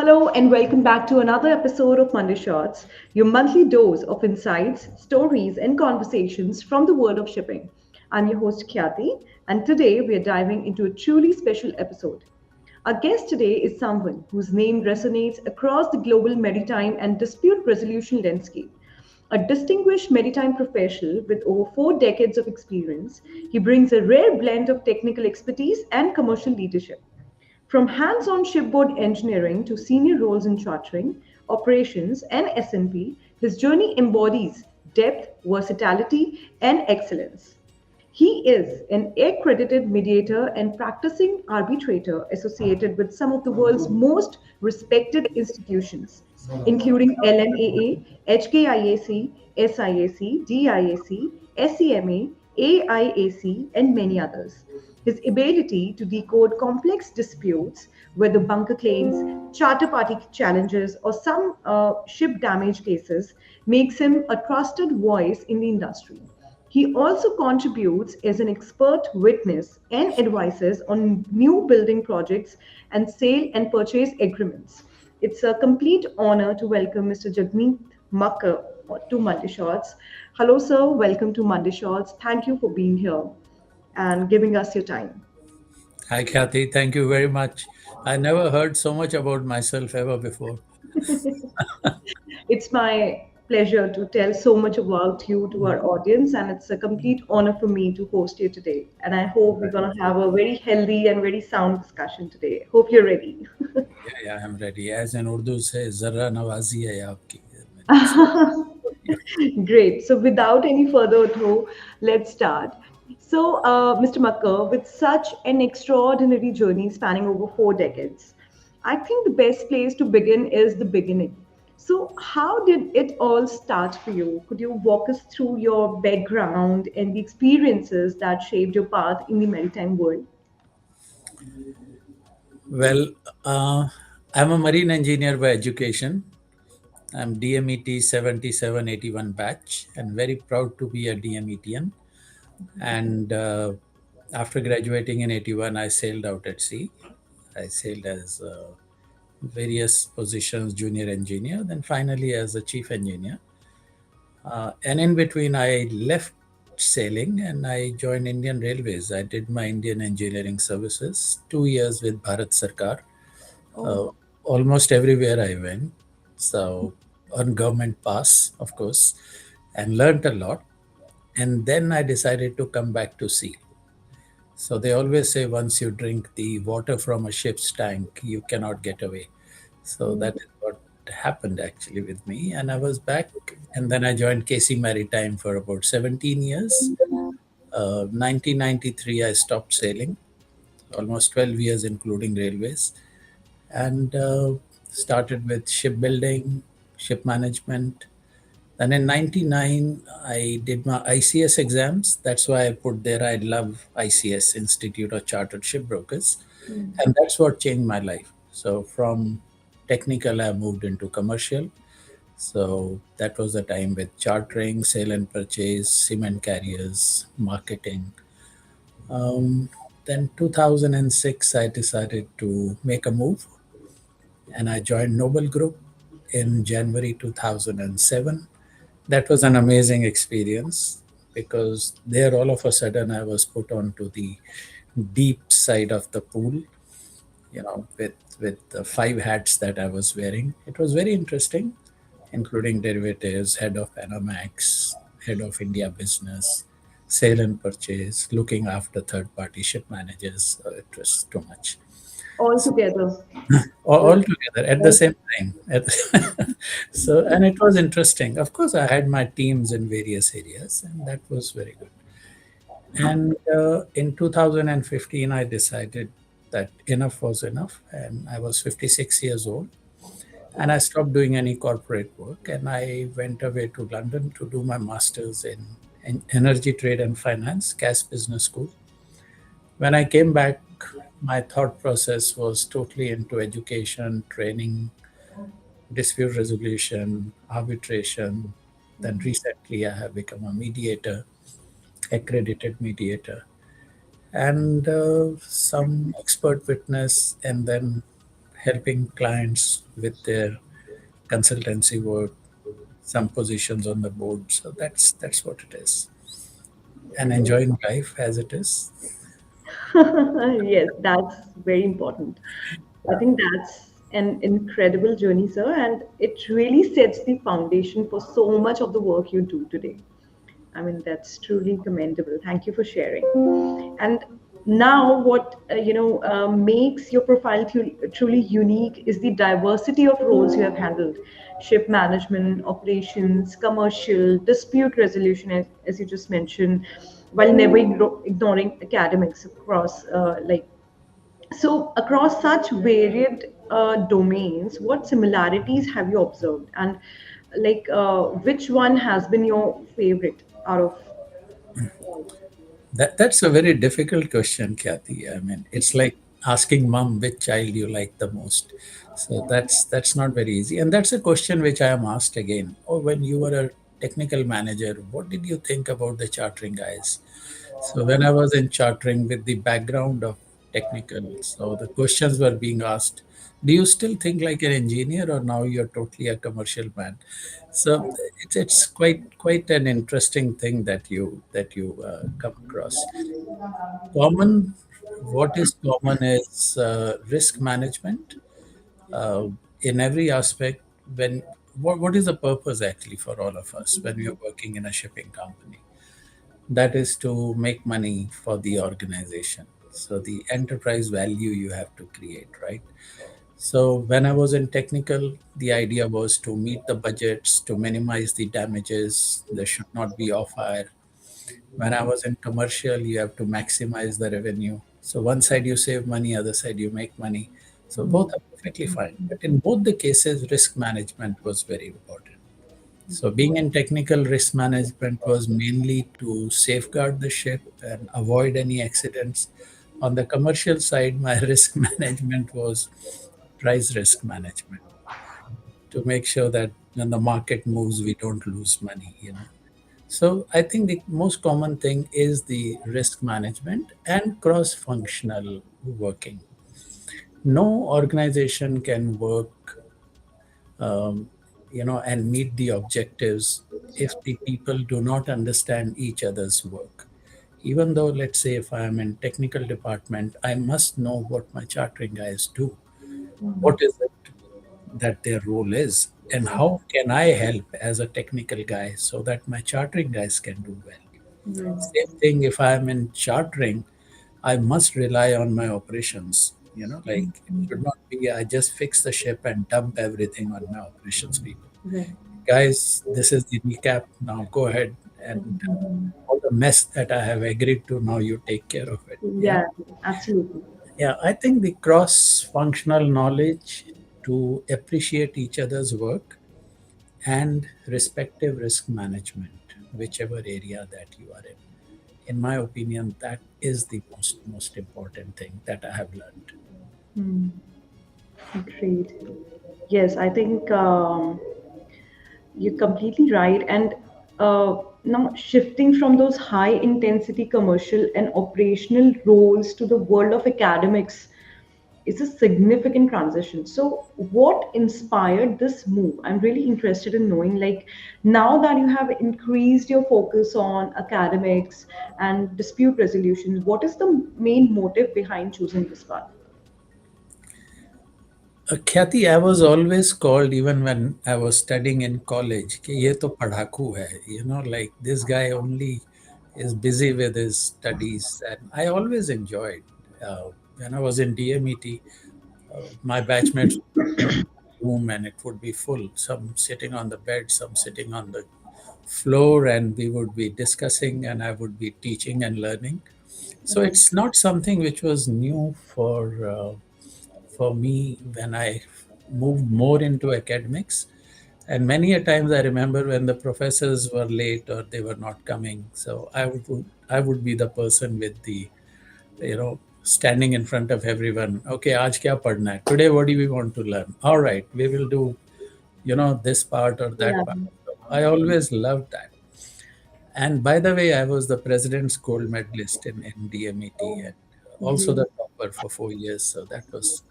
Hello and welcome back to another episode of Monday Shots, your monthly dose of insights, stories, and conversations from the world of shipping. I'm your host Khyati, and today we are diving into a truly special episode. Our guest today is someone whose name resonates across the global maritime and dispute resolution landscape. A distinguished maritime professional with over 4 decades of experience, he brings a rare blend of technical expertise and commercial leadership. From hands on shipboard engineering to senior roles in chartering, operations, and S&P, his journey embodies depth, versatility, and excellence. He is an accredited mediator and practicing arbitrator associated with some of the world's most respected institutions, including LMAA, HKIAC, SIAC, DIAC, SEMA, AIAC, and many others. His ability to decode complex disputes, whether bunker claims, charter party challenges, or some ship damage cases, makes him a trusted voice in the industry. He also contributes as an expert witness and advises on new building projects and sale and purchase agreements. It's a complete honor to welcome Mr. Jagmeet Makkar to Monday Shots. Hello, sir. Welcome to Monday Shots. Thank you for being here and giving us your time. Hi, Kathy. Thank you very much. I never heard so much about myself ever before. It's my pleasure to tell so much about you to our audience, and it's a complete honor for me to host you today. And I hope we're going to have a very healthy and very sound discussion today. Hope you're ready. Yeah, I'm ready. As in Urdu say, Zarra Nawazi hai aapki. Great. So, without any further ado, let's start. So, Mr. Makkar, with such an extraordinary journey spanning over 4 decades, I think the best place to begin is the beginning. So, how did it all start for you? Could you walk us through your background and the experiences that shaped your path in the maritime world? Well, uh, I'm a marine engineer by education. I'm DMET 7781 batch and very proud to be a DMETian. And after graduating in 81, I sailed out at sea. I sailed as various positions, junior engineer, then finally as a chief engineer. And in between, I left sailing and I joined Indian Railways. I did my Indian engineering services, 2 years with Bharat Sarkar. Uh, Oh, Almost everywhere I went. So, on government pass, of course, and learned a lot. And then I decided to come back to sea. So, they always say once you drink the water from a ship's tank, you cannot get away. So that is what happened actually with me. And I was back, and then I joined KC Maritime for about 17 years. 1993, I stopped sailing, almost 12 years, including railways, and started with shipbuilding, ship management. Then in 99, I did my ICS exams. That's why I put there, I love ICS, Institute of Chartered Shipbrokers. And that's what changed my life. So from technical, I moved into commercial. So that was the time with chartering, sale and purchase, cement carriers, marketing. Then 2006, I decided to make a move and I joined Noble Group in January 2007. That was an amazing experience because there all of a sudden I was put onto the deep side of the pool, with the five hats that I was wearing. It was very interesting, including derivatives, head of Panamax, head of India business, sale and purchase, looking after third party ship managers. It was too much. all So, together. all together at the same time. So, and it was interesting. Of course, I had my teams in various areas, and that was very good. And in 2015, I decided that enough was enough, and I was 56 years old, and I stopped doing any corporate work, and I went away to London to do my masters in energy trade and finance, Cass Business School. When I came back, my thought process was totally into education, training, dispute resolution, arbitration. Then recently, I have become a mediator, accredited mediator, and some expert witness, and then helping clients with their consultancy work, some positions on the board. So that's what it is, and enjoying life as it is. Yes, that's very important. I Yeah. think that's an incredible journey, sir, and it really sets the foundation for so much of the work you do today. I mean, that's truly commendable. Thank you for sharing. And now, what makes your profile truly unique is the diversity of roles you have handled: ship management, operations, commercial, dispute resolution, as you just mentioned, while never ignoring academics across across such varied domains, what similarities have you observed, and which one has been your favorite out of all? That's a very difficult question, Kathy. I mean, it's like asking mom which child you like the most. So that's not very easy. And that's a question which I am asked again. Oh, when you were a technical manager, what did you think about the chartering guys? So when I was in chartering with the background of technical, so the questions were being asked, do you still think like an engineer or now you're totally a commercial man? So it's quite an interesting thing that you come across. Common, what is common is risk management in every aspect. When what is the purpose actually for all of us when we are working in a shipping company? That is to make money for the organization. So the enterprise value you have to create, right? So when I was in technical, the idea was to meet the budgets, to minimize the damages. There should not be off hire. When I was in commercial, you have to maximize the revenue. So one side you save money, other side you make money. So both are perfectly fine. But in both the cases, risk management was very important. So being in technical, risk management was mainly to safeguard the ship and avoid any accidents. On the commercial side, my risk management was price risk management to make sure that when the market moves, we don't lose money. So I think the most common thing is the risk management and cross-functional working. No organization can work, um, and meet the objectives if the people do not understand each other's work. Even though, let's say, if I am in technical department, I must know what my chartering guys do. What is it that their role is, and how can I help as a technical guy so that my chartering guys can do well. Right. Same thing if I am in chartering, I must rely on my operations. Like it should not be I just fix the ship and dump everything on my operations people. Right. Guys, this is the recap. Now go ahead and all the mess that I have agreed to, now you take care of it. Yeah. Yeah, absolutely. Yeah, I think the cross functional knowledge to appreciate each other's work and respective risk management, whichever area that you are in. In my opinion, that is the most important thing that I have learned. Great. Yes, I think you're completely right. And now shifting from those high intensity commercial and operational roles to the world of academics is a significant transition. So, what inspired this move? I'm really interested in knowing, like, now that you have increased your focus on academics and dispute resolution, what is the main motive behind choosing this path? Khyati, I was always called even when I was studying in college, कि ये तो पढ़ाकू है, like this guy only is busy with his studies, and I always enjoyed. When I was in DMET, my batchmates would come to my room and it would be full. Some sitting on the bed, some sitting on the floor, and we would be discussing, and I would be teaching and learning. So Right. it's not something which was new for me when I moved more into academics. And many a times I remember when the professors were late or they were not coming. So I would be the person with the standing in front of everyone. Okay, आज क्या पढ़ना है? Today, what do we want to learn? All right, we will do this part or that Yeah. part. So I always loved that. And by the way, I was the president's gold medalist in DMET and also Great. the topper shopkeeper for 4 years, so that was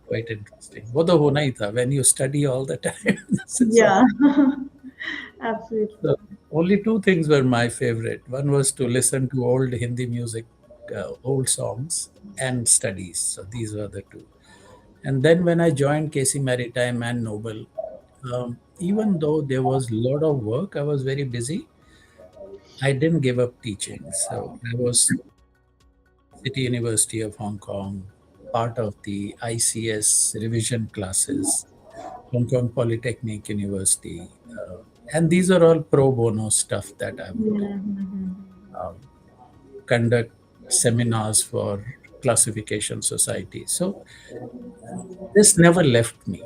quite interesting. वो तो होना ही था when you study all the time. It's all. Yeah, absolutely. So only two things were my favorite. One was to listen to old Hindi music, old songs, and studies. So these were the two. And then when I joined KC Maritime and Noble, even though there was a lot of work, I was very busy. I didn't give up teaching. So I was City University of Hong Kong, part of the ICS revision classes, Hong Kong Polytechnic University. And these are all pro bono stuff that I would do. Mhm. Um, Conduct seminars for classification society. So this never left me,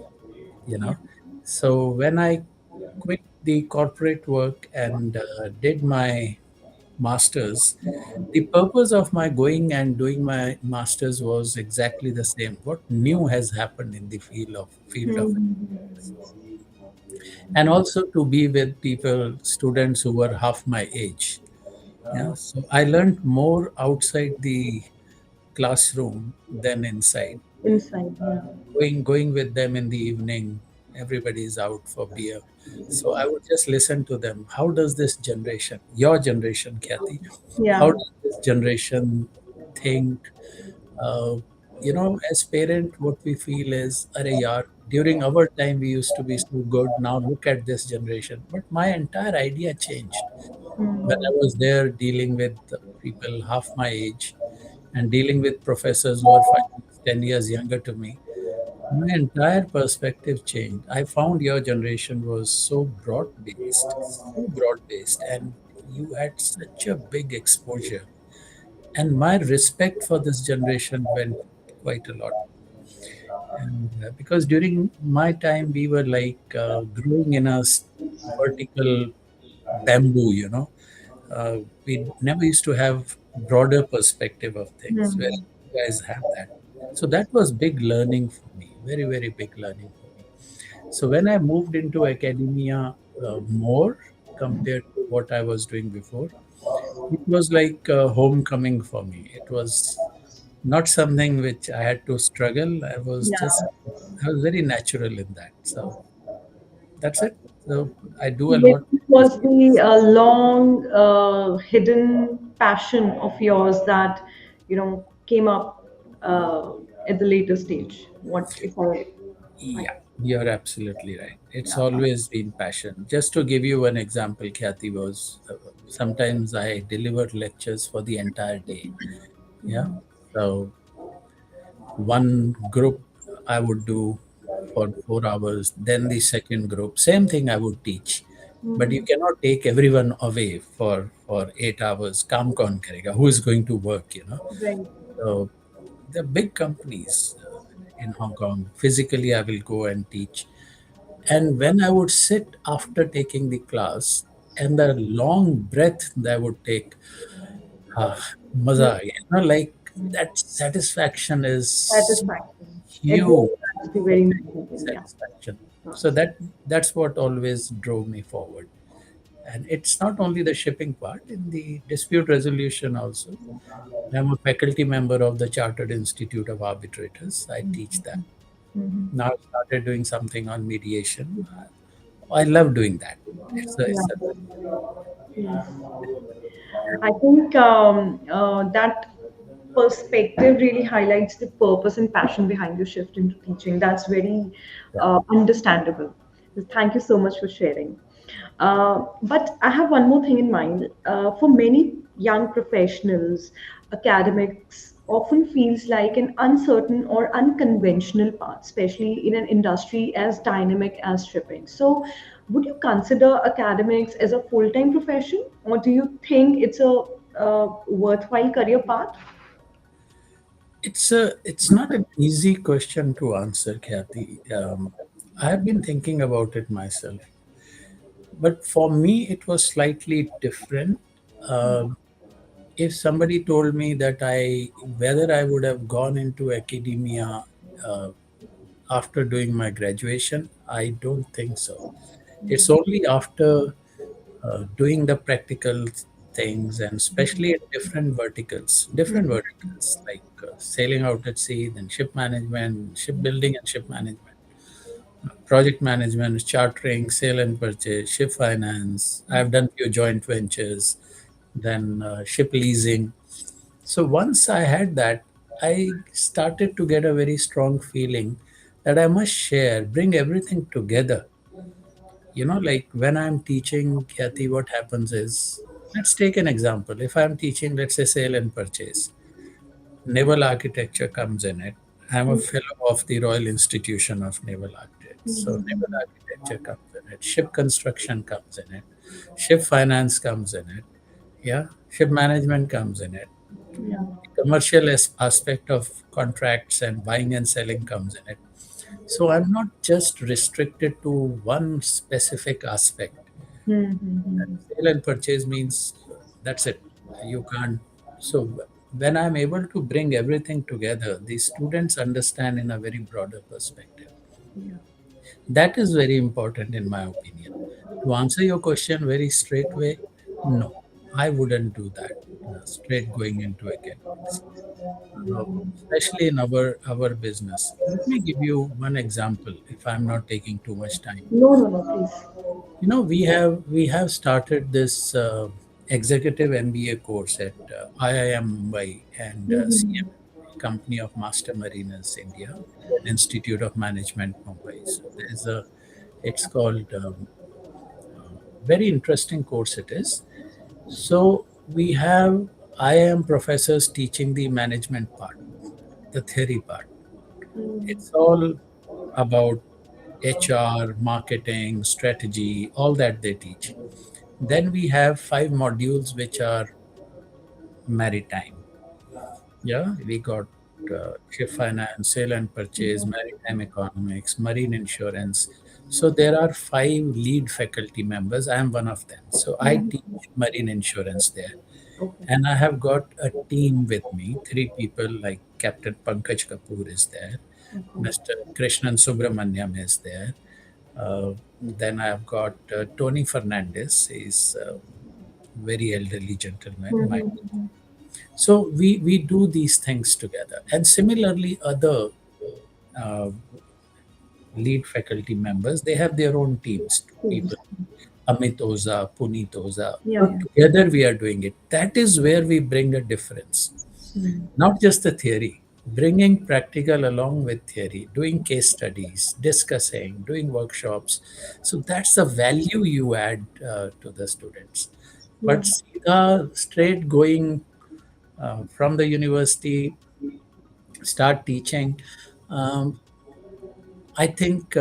you Yeah. know. So when I quit the corporate work and did my masters, the purpose of my going and doing my masters was exactly the same. What new has happened in the field of Mhm. and also to be with people, students who were half my age. Yeah, so I learned more outside the classroom than inside. Inside, yeah. Going with them in the evening, everybody's out for beer. So I would just listen to them. How does this generation, your generation, Kathy, how Yeah. does this generation think? Uh, as parent, what we feel is, Arey yaar, during our time we used to be so good. Now look at this generation. But my entire idea changed when I Mm. was there dealing with people half my age and dealing with professors who are 5 years, 10 years younger to me. My entire perspective changed. I found your generation was so broad based, and you had such a big exposure. And my respect for this generation went quite a lot. And because during my time, we were like growing in a vertical bamboo, we never used to have broader perspective of things where Mm. you guys have that. So that was big learning for me, very, very big learning for me. So when I moved into academia more compared to what I was doing before, it was like homecoming for me. It was not something which I had to struggle. Yeah. I was very natural in that. So that's it. So I do a Maybe lot. it was the long hidden passion of yours that came up at the later stage. What if I Yeah, you're absolutely right. It's yeah. always been passion. Just to give you one example, Kathy, was sometimes I delivered lectures for the entire day. Yeah. So one group I would do for 4 hours, then the second group, same thing I would teach. But you Mhm. cannot take everyone away for 8 hours. Kam kaun karega? Who is going to work? Right. So the big companies in Hong Kong. Physically, I will go and teach. And when I would sit after taking the class, and the long breath that I would take, ah, maza, Yeah. aa gaya. Like that satisfaction is Satisfaction. It huge, really has to be a very big nice. Yeah. satisfaction. So that's what always drove me forward. And it's not only the shipping part, in the dispute resolution also. I'm a faculty member of the Chartered Institute of Arbitrators. I teach that. Mhm. Now I've started doing something on mediation. I love doing that. Yeah. It's a Yes. I think that perspective really highlights the purpose and passion behind your shift into teaching. That's very yeah. understandable. Thank you so much for sharing. But I have one more thing in mind. For many young professionals, academics often feels like an uncertain or unconventional path, especially in an industry as dynamic as shipping. So, would you consider academics as a full-time profession, or do you think it's a worthwhile career path? It's not an easy question to answer, Kathy. I've been thinking about it myself, but for me, it was slightly different. Um, if somebody told me that whether I would have gone into academia uh, after doing my graduation, I don't think so. It's only after doing the practicals things, and especially in different verticals like sailing out at sea, then ship management, shipbuilding and ship management, project management, chartering, sale and purchase, ship finance. I've done few joint ventures, then ship leasing. So once I had that, I started to get a very strong feeling that I must share, bring everything together. Like when I'm teaching, Kathy, what happens is, let's take an example. If I'm teaching, let's say, sale and purchase, naval architecture comes in it. I'm a fellow of the Royal Institution of Naval Architects. So naval architecture comes in it, ship construction comes in it, ship finance comes in it, yeah, ship management comes in it, Yeah. commercial aspect of contracts and buying and selling comes in it. So I'm not just restricted to one specific aspect. Mm-hmm. Sale and purchase means that's it. You can't. So when I'm able to bring everything together, the students understand in a very broader perspective. Yeah. That is very important, in my opinion. To answer your question very straight way, no, I wouldn't do that straight going into academics, especially in our business. Let me give you one example, if I'm not taking too much time. No, no, no, please. We have started this executive MBA course at IIM Mumbai and Mm-hmm. CMA, Company of Master Mariners India, and Institute of Management Mumbai. So there's a, it's called very interesting course it is. So we have IIM professors teaching the management part, the theory part. It's all about HR, marketing, strategy, all that they teach. Then we have five modules which are maritime. Yeah, we got ship finance, sale and purchase, maritime economics, marine insurance. So there are five lead faculty members. I am one of them. So I teach marine insurance there. Okay. And I have got a team with me, three people like Captain Pankaj Kapoor is there, Mr. Krishnan Subramanyam is there. Then I've got Tony Fernandez. He's a very elderly gentleman. So we do these things together. And similarly, other uh, lead faculty members, they have their own teams, two Teams. people, Amit Oza, Puneet Oza. Yeah, So yeah. together we are doing it. That is where we bring a difference. Not just the theory, bringing practical along with theory, doing case studies, discussing, doing workshops. So that's the value you add to the students. Yeah. But straight going from the university, start teaching, um, I think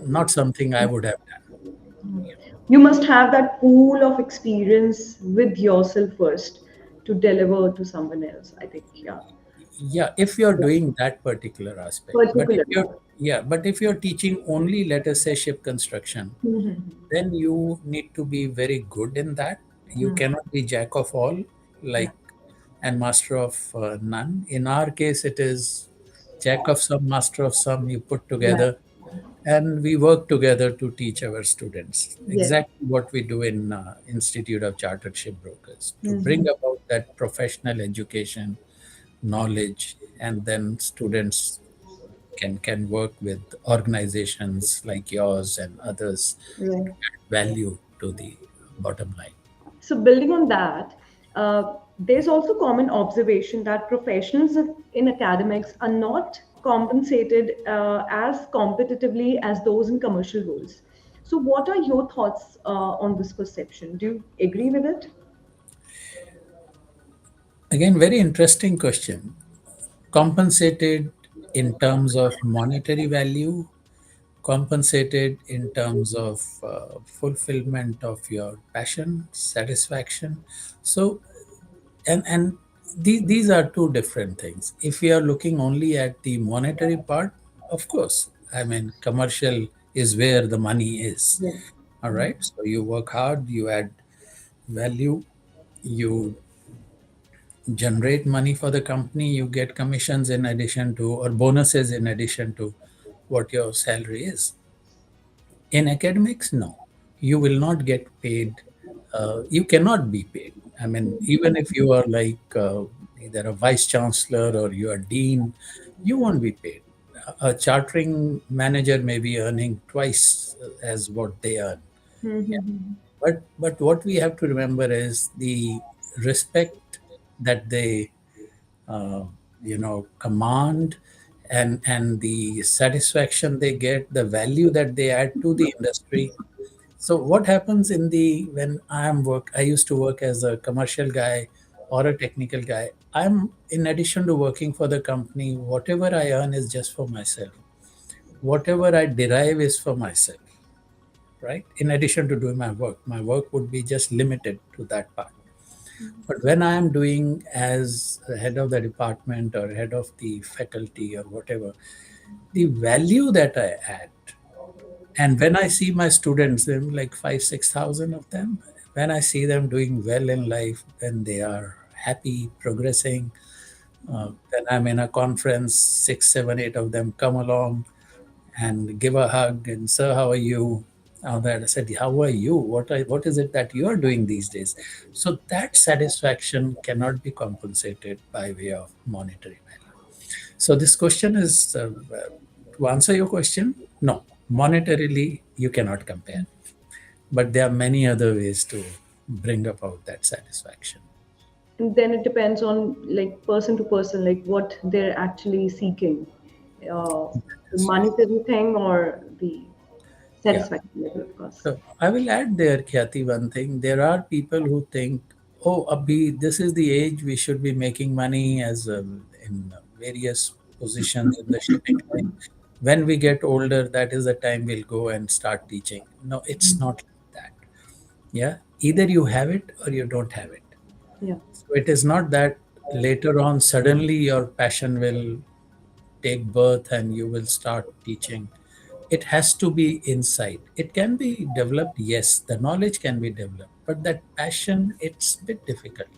not something I would have done. You must have that pool of experience with yourself first to deliver to someone else, I think. Yeah. Yeah, if you're doing that particular aspect, but if Particularly. you're yeah, but if you're teaching only, let us say, ship construction, then you need to be very good in that. You cannot be jack of all, Yeah. like, and master of none. In our case, it is jack of some, master of some. You put Yeah. together, and we work together to teach our students Yes. exactly what we do in Institute of Chartered Shipbrokers to bring Mhm. about that professional education, knowledge, and then students can work with organizations like yours and others to Right. add value to the bottom line. So, building on that, there's also common observation that professionals in academics are not compensated as competitively as those in commercial roles. So, what are your thoughts on this perception? Do you agree with it? Again, very interesting question. Compensated in terms of monetary value, compensated in terms of fulfillment of your passion, satisfaction. So, and these are two different things. If we are looking only at the monetary part, of course, I mean, commercial is where the money is. Yes. All right. So you work hard, you add value, you generate money for the company, you get commissions in addition to, or bonuses in addition to what your salary is. In academics, no, you will not get paid. You cannot be paid. I mean, even if you are like either a vice chancellor or you are dean, you won't be paid. A chartering manager may be earning twice as what they earn. Mm-hmm. But what we have to remember is the respect that they uh, command, and the satisfaction they get, the value that they add to the industry. So what happens in the when I used to work as a commercial guy or a technical guy. I'm in addition to working for the company, whatever I earn is just for myself. Whatever I derive is for myself, right? In addition to doing my work would be just limited to that part. But when I am doing as a head of the department or head of the faculty or whatever, the value that I add, and when I see my students, them like 5, 6,000 of them, when I see them doing well in life, when they are happy, progressing, when I'm in a conference, 6, 7, 8 of them come along and give a hug and, sir, how are you? All that. I said, how are you? What is it that you are doing these days? So that satisfaction cannot be compensated by way of monetary value. So this question is to answer your question. No, monetarily you cannot compare, but there are many other ways to bring about that satisfaction. And then it depends on like person to person, like what they're actually seeking, the That's right. monetary thing or the Yeah. satisfaction level, of course. So I will add there, Khyati, one thing. There are people who think, oh, Abhi, this is the age we should be making money as in various positions in the shipping line. When we get older, that is the time we'll go and start teaching. No, it's not like that. Yeah. Either you have it or you don't have it. Yeah, So it is not that later on suddenly your passion will take birth and you will start teaching. It has to be inside. It can be developed, yes, the knowledge can be developed, but that passion, it's a bit difficult.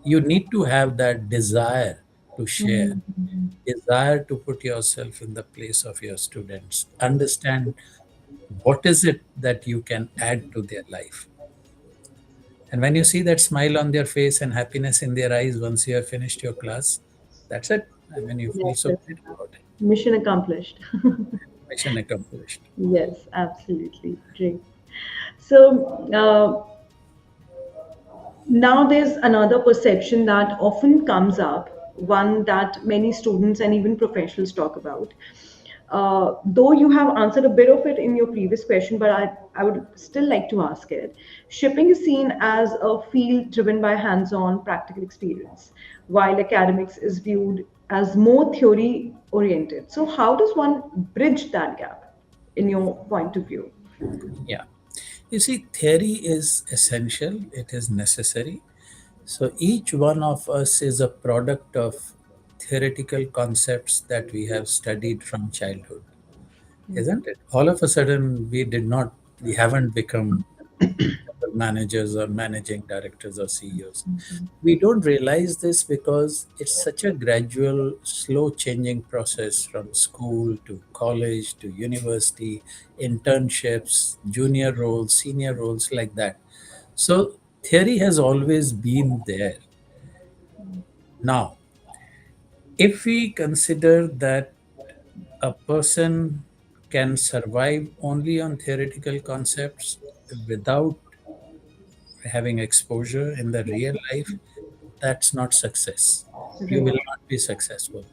You need to have that desire to share, desire to put yourself in the place of your students, understand what is it that you can add to their life. And when you see that smile on their face and happiness in their eyes once you have finished your class, that's it. I mean, you feel yes, so that's great enough. about it. Mission accomplished. Mission accomplished. Yes, absolutely. Great. So, now there's another perception that often comes up, one that many students and even professionals talk about. Though you have answered a bit of it in your previous question, but I would still like to ask it. Shipping is seen as a field driven by hands on practical experience, while academics is viewed as more theory oriented. So, how does one bridge that gap in your point of view? Yeah. You see, theory is essential, it is necessary. So each one of us is a product of theoretical concepts that we have studied from childhood, isn't it? All of a sudden, we haven't become managers or managing directors or CEOs. We don't realize this because it's such a gradual, slow changing process from school to college to university, internships, junior roles, senior roles, like that. So, theory has always been there. Now, if we consider that a person can survive only on theoretical concepts without having exposure in the real life, that's not success. You Right. will not be successful.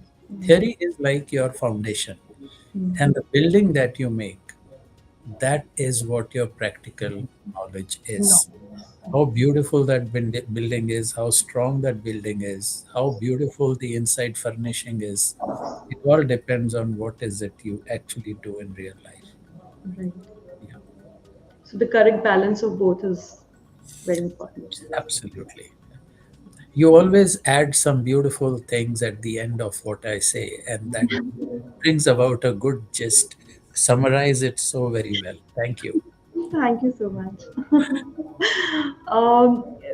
Theory is like your foundation, and the building that you make, that is what your practical knowledge No. is. How beautiful that building is, how strong that building is, how beautiful the inside furnishing is. It all depends on what is it you actually do in real life. Right. Yeah, So the correct balance of both is very important. absolutely. You always add some beautiful things at the end of what I say, and that brings about a good gist. Summarize it so very well. Thank you. Thank you so much.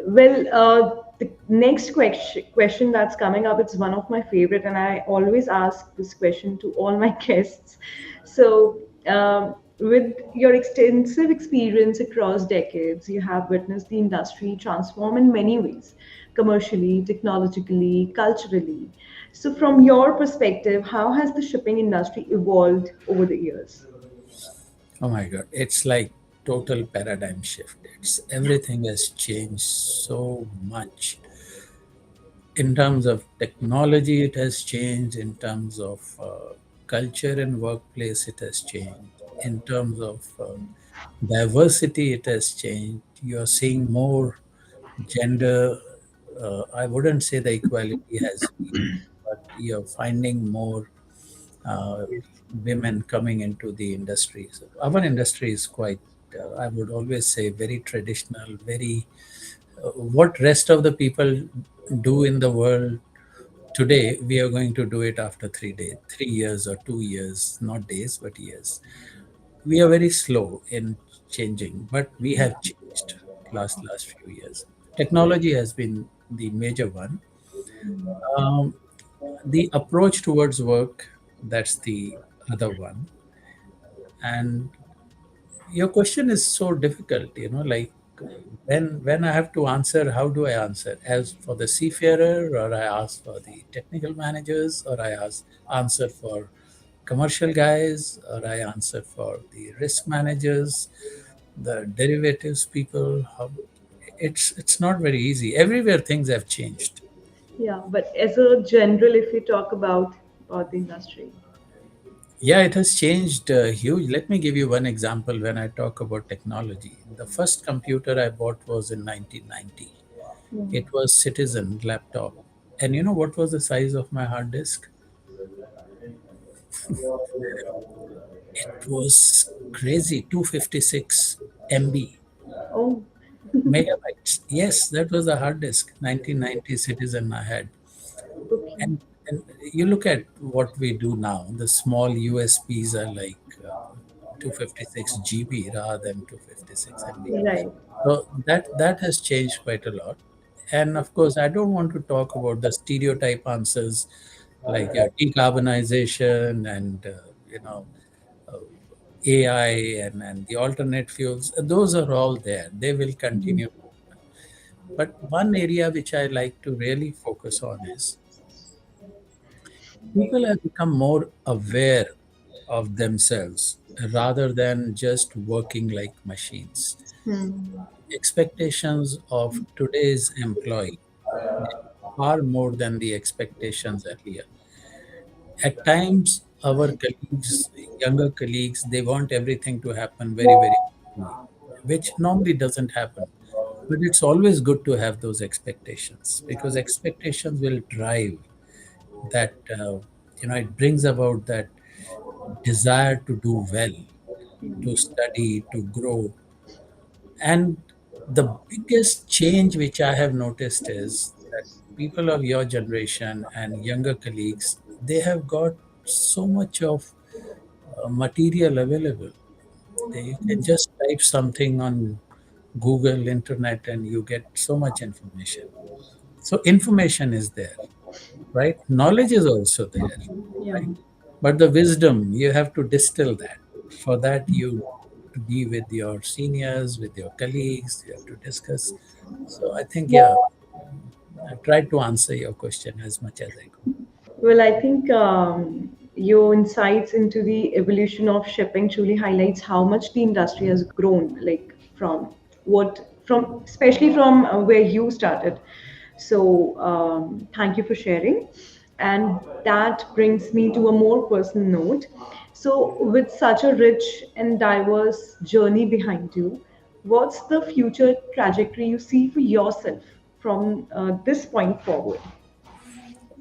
Well, the next question that's coming up, it's one of my favorite, and I always ask this question to all my guests. So, With your extensive experience across decades, you have witnessed the industry transform in many ways, commercially, technologically, culturally. So, from your perspective, how has the shipping industry evolved over the years? Oh my God, it's like total paradigm shift. It's everything has changed so much. In terms of technology, it has changed. In terms of culture and workplace, it has changed. In terms of diversity, it has changed. You're seeing more gender. I wouldn't say the equality has been, but you're finding more uh, women coming into the industry. So our industry is quite, I would always say, very traditional, very what rest of the people do in the world today, we are going to do it after 3 days, 3 years or 2 years, not days, but years. We are very slow in changing, but we have changed last few years. Technology has been the major one. Um, the approach towards work, that's the other one. And your question is so difficult, like when I have to answer, how do I answer? As for the seafarer, or I ask for the technical managers, or I answer for commercial guys, or I answer for the risk managers, the derivatives people. It's not very easy. Everywhere things have changed. Yeah, but as a general, if we talk about the industry. Yeah, it has changed huge. Let me give you one example when I talk about technology. The first computer I bought was in 1990. Hmm. It was Citizen laptop. And you know what was the size of my hard disk? It was crazy, 256 MB, Oh, megabytes. Yes, that was the hard disk, 1990 Citizen I had. okay. And you look at what we do now, the small USBs are like 256 GB rather than 256 MB. Right. So that has changed quite a lot. And of course, I don't want to talk about the stereotype answers like decarbonization and AI and the alternate fuels. Those are all there. They will continue. But one area which I like to really focus on is people have become more aware of themselves rather than just working like machines. Hmm. Expectations of today's employee far more than the expectations earlier. At times, our colleagues, younger colleagues, they want everything to happen very, very quickly, which normally doesn't happen. But it's always good to have those expectations because expectations will drive that, it brings about that desire to do well, to study, to grow. And the biggest change which I have noticed is that people of your generation and younger colleagues, they have got so much of material available. You can just type something on Google, internet, and you get so much information. So information is there, right? Knowledge is also there, Yeah. right? But the wisdom, you have to distill that. For that, you to be with your seniors, with your colleagues, you have to discuss. So I think, yeah, I've tried to answer your question as much as I could. Well, I think your insights into the evolution of shipping truly highlights how much the industry has grown, like from especially from where you started. So, thank you for sharing. And that brings me to a more personal note. So, with such a rich and diverse journey behind you, what's the future trajectory you see for yourself from this point forward?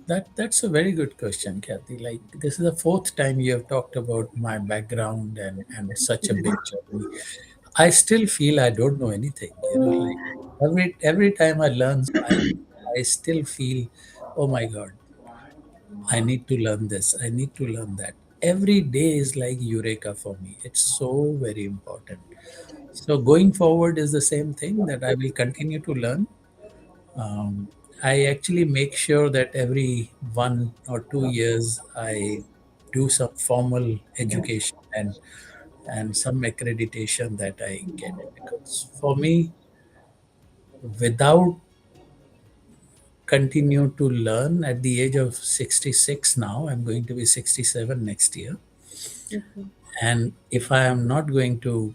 That's a very good question, Kathy. Like this is the fourth time you have talked about my background and such a big journey. I still feel I don't know anything. Like every time I learn, I still feel, oh my God, I need to learn this. I need to learn that. Every day is like eureka for me. It's so very important. So going forward is the same thing that I will continue to learn. Um, I actually make sure that every 1 or 2 years I do some formal education and and some accreditation that I get. Because for me, without continue to learn at the age of 66 now, I'm going to be 67 next year. Okay. And if I am not going to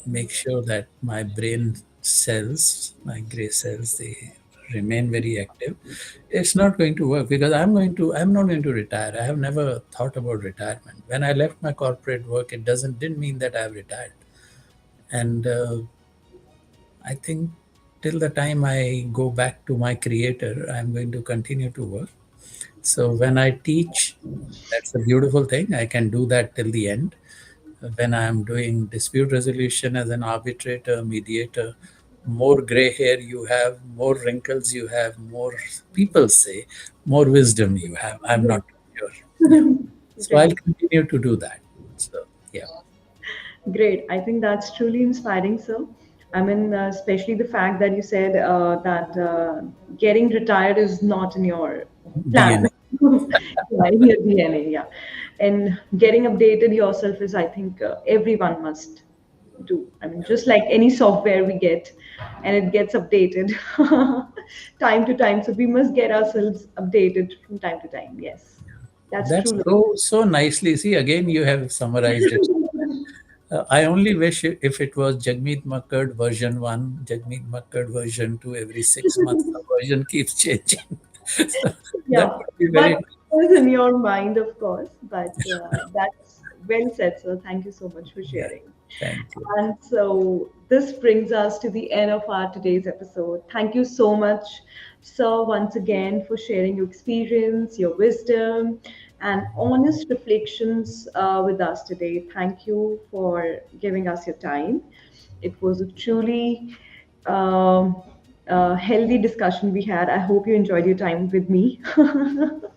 make sure that my brain cells, my gray cells, they remain very active, it's not going to work because I'm not going to retire. I have never thought about retirement. When I left my corporate work, it didn't mean that I've retired. And I think till the time I go back to my creator, I'm going to continue to work. So when I teach, that's a beautiful thing. I can do that till the end. When I'm doing dispute resolution as an arbitrator, mediator, more gray hair you have, more wrinkles you have, more people say, more wisdom you have. I'm Yes. not sure. Yeah. So I'll Right. continue to do that. So, yeah. Great. I think that's truly inspiring, sir. I mean, especially the fact that you said that getting retired is not in your plan. DNA. Yeah, in your DNA, yeah. And getting updated yourself is, I think, everyone must do. I mean, just like any software we get, and it gets updated time to time. So we must get ourselves updated from time to time. Yes, that's That's true. so nicely. See, again, you have summarized it. I only wish if it was Jagmeet Makkar version 1, Jagmeet Makkar version 2, every 6 months the version keeps changing. So that Yeah, would be but very it was in your mind, of course. But that's well said, sir. Thank you so much for yeah. sharing. Thank you. And so this brings us to the end of our today's episode. Thank you so much, sir, once again for sharing your experience, your wisdom, and honest reflections with us today. Thank you for giving us your time. It was a truly um, healthy discussion we had. I hope you enjoyed your time with me.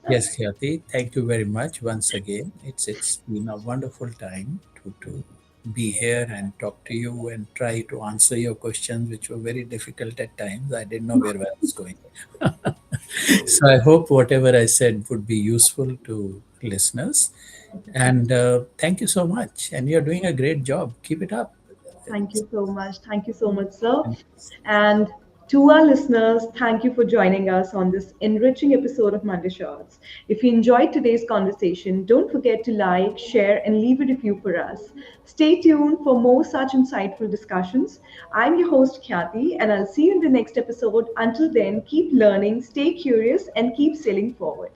Yes, Khyati, thank you very much once again. It's been a wonderful time to be here and talk to you and try to answer your questions, which were very difficult at times. I didn't know where I was going. So I hope whatever I said would be useful to listeners. And thank you so much. And you're doing a great job. Keep it up. Thank you so much. Thank you so much, sir. And to our listeners, thank you for joining us on this enriching episode of Monday Shots. If you enjoyed today's conversation, don't forget to like, share, and leave a review for us. Stay tuned for more such insightful discussions. I'm your host, Khyati, and I'll see you in the next episode. Until then, keep learning, stay curious, and keep sailing forward.